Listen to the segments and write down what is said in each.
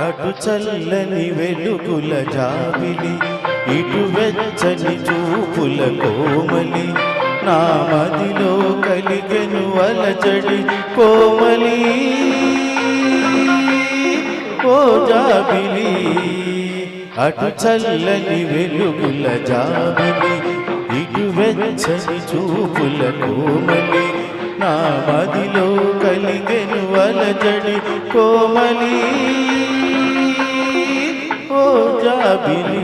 అటు చల్లని వెలుగుల జాబిలి, ఇటు వెచ్చని చూపుల కోమలి, నా మదిలో కలిగెను అలజడి కోమలి ఓ జాబిలి. అటు చల్లని వెలుగుల జాబిలి, ఇటు వెచ్చని చూపుల కోమలి, నా మదిలో కలిగెను అలజడి కోమలి ఓ జాబిలి.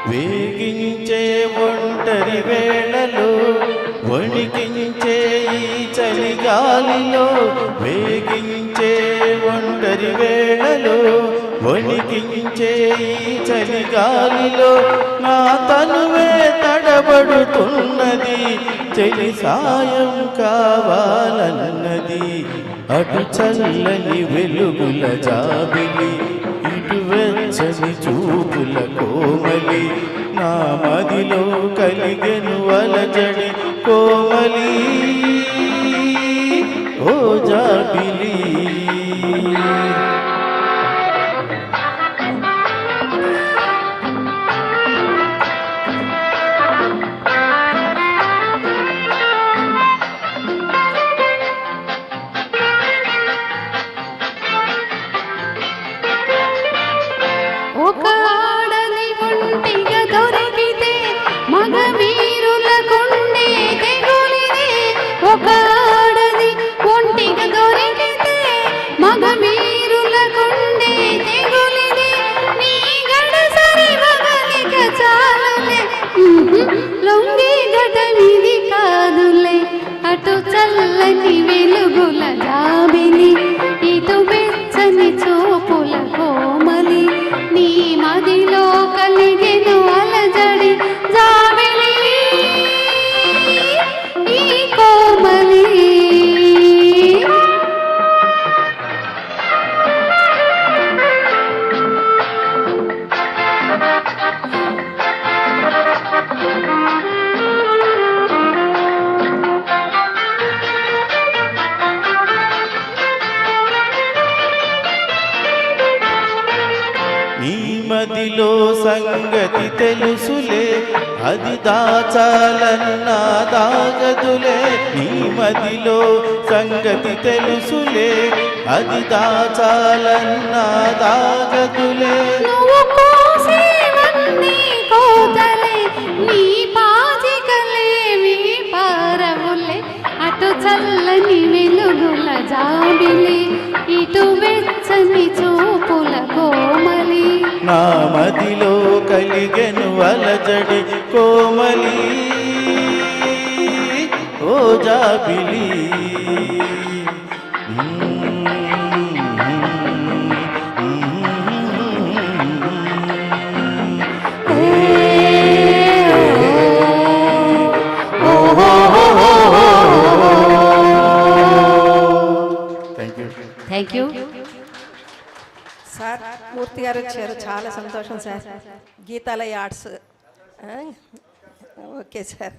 వేగించే ఒంటరి వేళలో, వణికించే ఈ చలిగాలిలో, వేగించే ఒంటరి వేళలో, వణికించే ఈ చలిగాలిలో, నా తనువే తడబడుతున్నది, చెలి సాయం కావాలన్నది. అటు చల్లని వెలుగుల జాబిలి, ఇటు వెచ్చని చూపుల కోమలి, నా మదిలో కలిగెను అలజడి కోమలి ఓ జాబిలి. ఒక ఆడది ఒంటిగా దొరికితే మగ వీరుల కొండే తెగులిదే. ఒక ఆడది ఒంటిగా దొరికితే మగ వీరుల కొండే తెగులిదే. నీ గడసరి మగలిక చాలులే, లొంగి గటమిది కాదులే. అటు చల్లని వెలుగుల జాబిలి, ఇటు వెచ్చని చూపుల కోమలి, నీ మదిలో కలిగెను అలజడి జాబిలి ఈ కోమలి. నీ మదిలో సంగతి తెలుసులే, అది దాచాలన్నా దాగదులే. నీ మదిలో సంగతి తెలుసులే, అది దాచాలన్నా దాగదులే. నువ్వు కోసేవన్నీ కోతలే, నీ పాచికలేవి పారవులే. అటు చల్లని వెలుగుల జాబిలి, ఇటు వెచ్చని చూపుల కోమలి, నా మదిలో కలిగెను అలజడి కోమలి ఓ జాబిలి. Thank you sir. మూర్తి గారు వచ్చారు, చాలా సంతోషం సార్. గీతాలయ ఆర్ట్స్. Okay sir.